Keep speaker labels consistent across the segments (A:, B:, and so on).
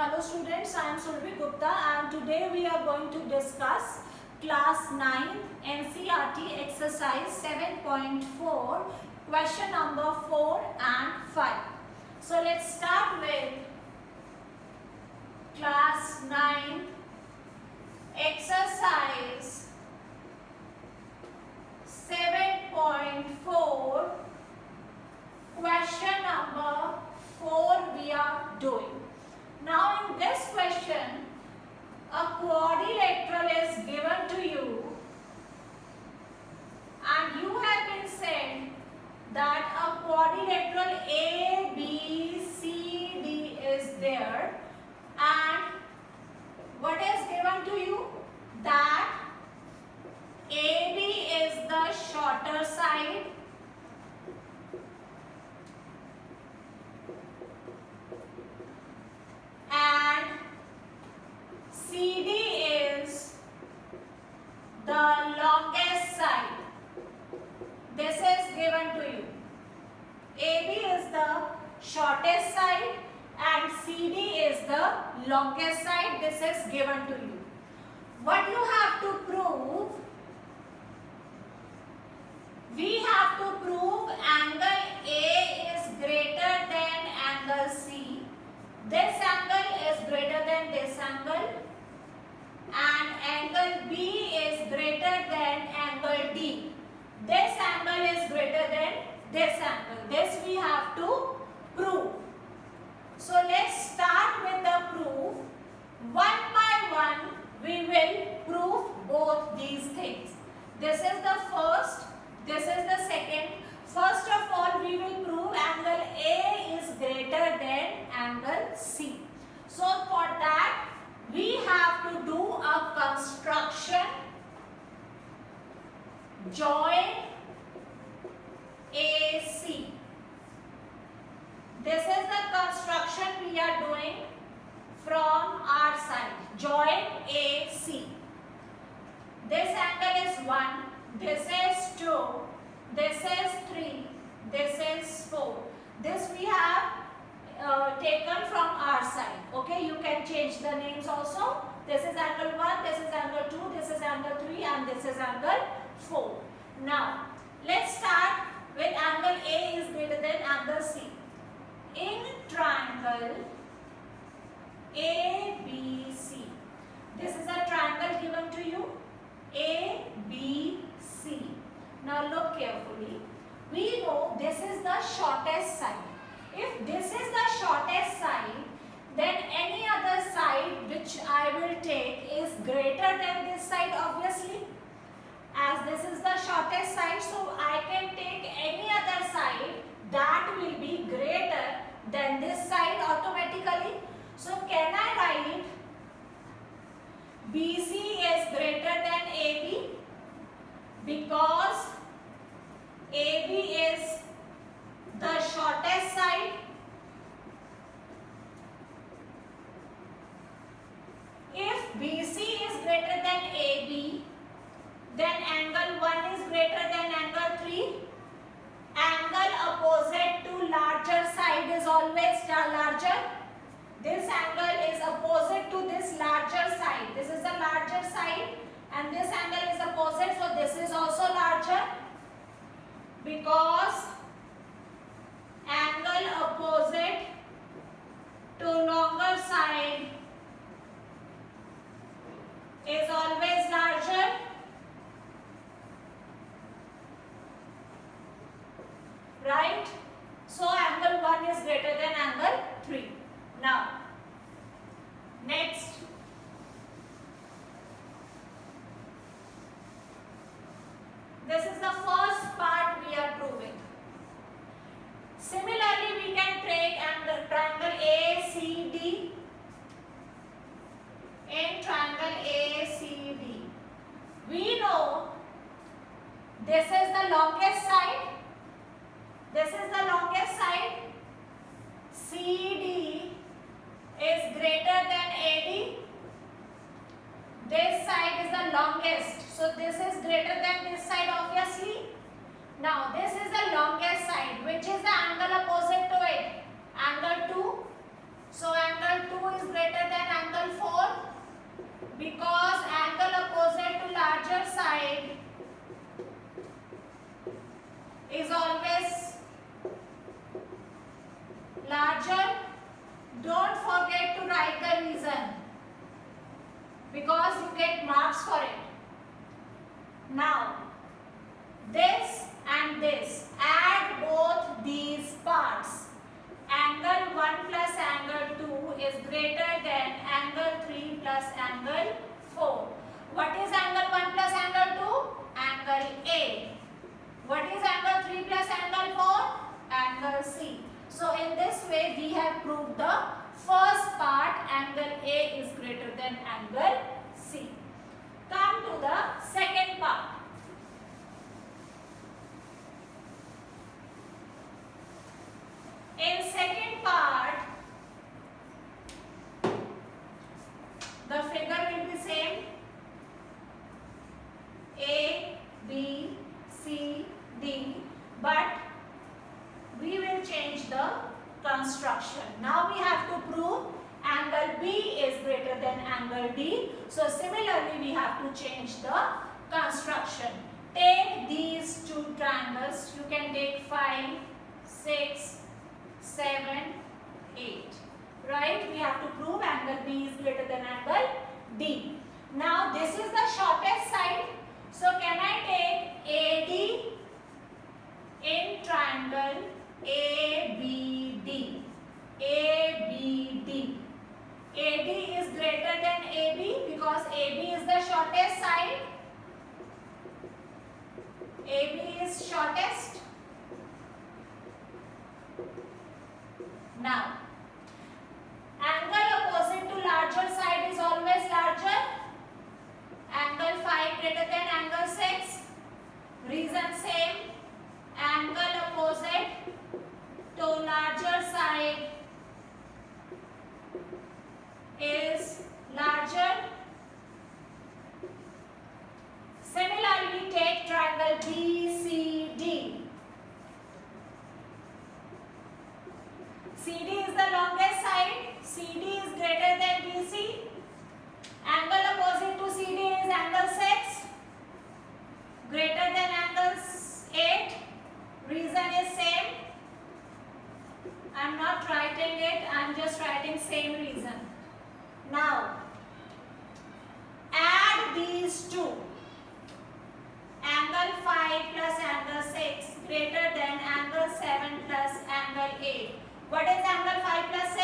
A: Hello students, I am Survi Gupta and today we are going to discuss class 9 NCERT exercise 7.4 question number 4 and 5. So let's start with class 9 exercise 7.4 question number 4 we are doing. Now in this question, a quadrilateral is given to you and you have been said that a quadrilateral ABCD is there, and what is given to you? That AB is the shorter side and CD is the longest side. This is given to you. AB is the shortest side and CD is the longest side. This is given to you. What you have to prove? We have to prove angle A is greater than angle C. This angle is greater than this angle and angle B is greater than angle D. This angle is greater than this angle. This we have to prove. So let's start with the proof. One by one we will prove both these things. This is the first, this is the second. First of all, we will prove angle A is greater than angle C. So for that, we have to do a construction. Join AC. This is the construction we are doing from our side. Join AC. This angle is 1, this is 2, this is 3, this is 4. This we have taken from our side. Okay, you can change the names also. This is angle 1, this is angle 2, this is angle 3 and this is angle 4. Now, let's start with angle A is greater than angle C. In triangle ABC, this is a triangle given to you, ABC. Now look carefully. We know this is the shortest side. If this is the shortest side, then any other side which I will take is greater than this side obviously. As this is the shortest side, so I can take any other side that will be greater than this side automatically. So can I write BC is greater than AB? Because AB is the shortest side. If BC is greater than AB, then angle 1 is greater than angle 3. Angle opposite to larger side is always larger. This angle is opposite to this larger side. This is the larger side and this angle is opposite, so this is also larger. Because angle opposite to longer side is always larger. Right? So angle 1 is greater than angle 3. Now, next. This is the first part we are proving. Similarly, we can take triangle ACD. In triangle ACD, we know this is the longest side. This is the longest side. CD is greater than AD. This side is the longest. So this is greater than this side obviously. Now this is the longest side. Which is the angle opposite to it? Angle 2. So angle 2 is greater larger, don't forget to write the reason because you get marks for it. Now, this and this, add both these parts. Angle 1 plus angle 2 is greater than angle 3 plus angle 4. What is angle 1 plus angle 2? Angle A. What is angle 3 plus angle 4? Angle C. So in this way we have proved the first part, angle A is greater than angle C. Come to the second part. In second part, the figure will be same. A, B, C, D, but we will change the construction. Now we have to prove angle B is greater than angle D. So similarly we have to change the construction. Take these two triangles. You can take 5, 6, 7, 8. Right? We have to prove angle B is greater than angle D. Now this is the shortest side. So can I take AD in triangle ABD? ABD. AD is greater than AB because AB is the shortest side. AB is shortest. Now, angle opposite to larger side is always larger. Angle 5 greater than angle 6. Reason same. Angle opposite to larger side is larger. Similarly, take triangle BCD. CD is the longest side. CD is greater than BC. Angle opposite to CD is angle 6. Greater than angle 8. Reason is same. I am not writing it. I am just writing same reason. Now, add these two. Angle 5 plus angle 6 greater than angle 7 plus angle 8. What is angle 5 plus 6?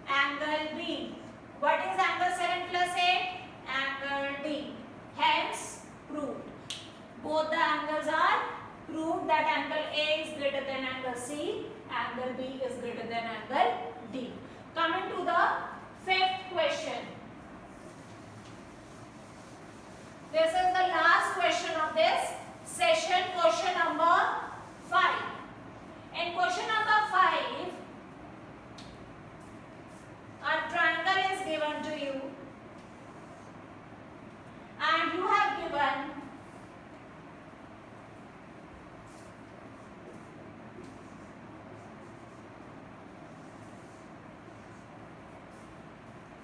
A: Angle B. What is angle 7 plus 8? Angle D. Hence, proved. Both the angles are proved that angle A is greater than angle C, angle B is greater than angle D. Coming to the fifth question. This is the last question of this session, question number 5. In question number 5, a triangle is given to you and you have given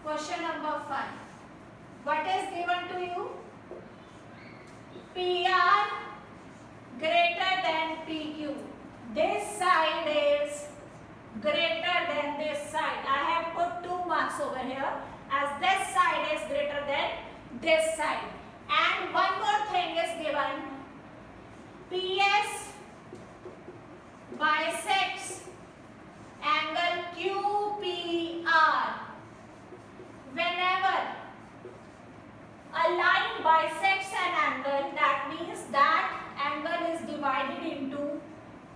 A: question number 5. What is given to you? PR greater than PQ. This side is greater than this side. I have put 2 marks over here as this side is greater than this side. And one more thing is given. PS bisects angle QPR. Whenever a line bisects an angle, that means that angle is divided into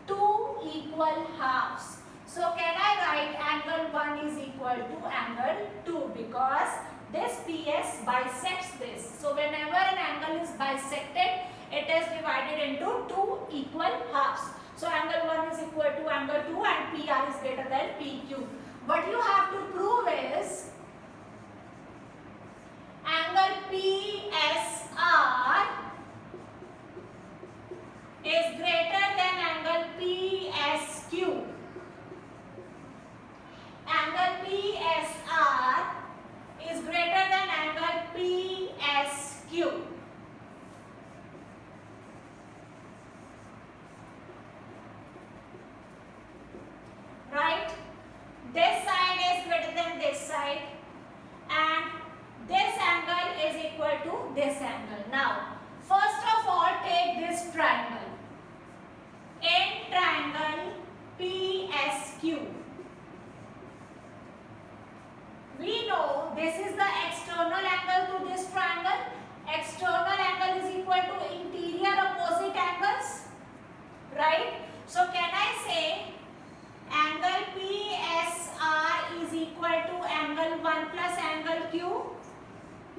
A: 2 equal halves. So can I write angle 1 is equal to angle 2 because this PS bisects this. So whenever an angle is bisected, it is divided into 2 equal halves. So angle 1 is equal to angle 2 and PR is greater than PQ. What you have to prove is angle PSR is greater than angle PSQ. Angle PSR is greater than angle PSQ. Right? this angle. Now, first of all, take this triangle. In triangle PSQ, we know this is the external angle to this triangle. External angle is equal to interior opposite angles, right? So can I say angle PSR is equal to angle 1 plus angle Q?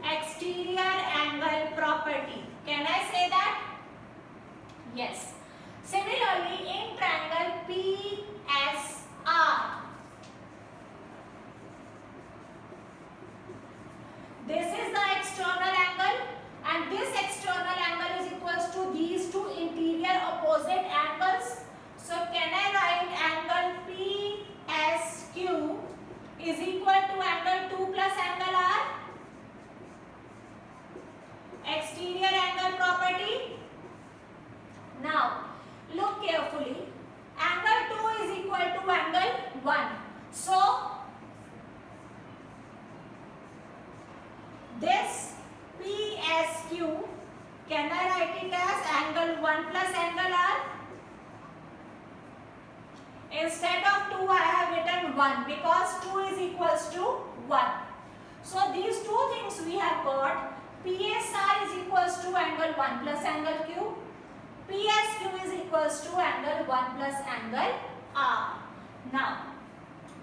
A: Exterior angle property. Can I say that? Yes. Similarly, in triangle PSR, this is the external angle and this external angle is equals to these two interior opposite angles. So can I write angle PSQ is equal to angle 2 plus angle R? Exterior angle property. Now, look carefully. Angle 2 is equal to angle 1. So, this PSQ, can I write it as angle 1 plus angle R? Instead of 2, I have written 1 because 2 is equals to 1. So, these two things we have got. PSR is equals to angle 1 plus angle Q. PSQ is equals to angle 1 plus angle R. Now,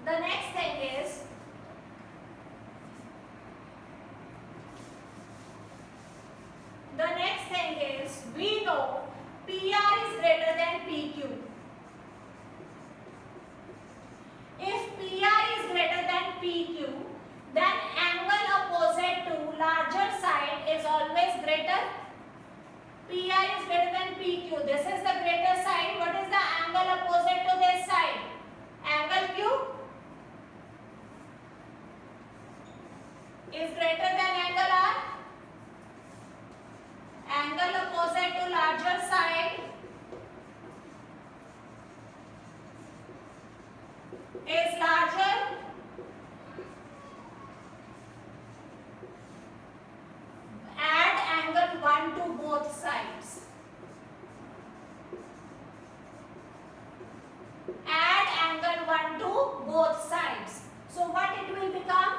A: the next thing is, we know PR is greater than PQ. If PR is greater than PQ, then angle opposite to larger side is always greater. PR is greater than PQ. This is the greater side. What is the angle opposite to this side? Angle Q is greater than angle R. Angle opposite to larger side is larger. Add angle 1 to both sides. Add angle 1 to both sides. So what it will become?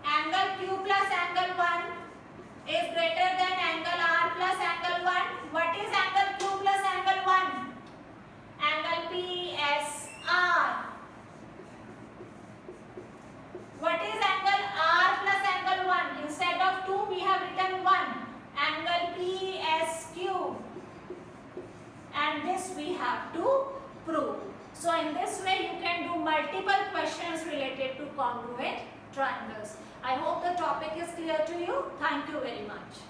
A: Angle Q plus angle 1 is greater than angle R plus angle 1. What is angle Q plus angle 1? Angle PSR. What is angle R plus angle 1? Instead of 2, we have written 1. Angle PSQ. And this we have to prove. So in this way you can do multiple questions related to congruent triangles. I hope the topic is clear to you. Thank you very much.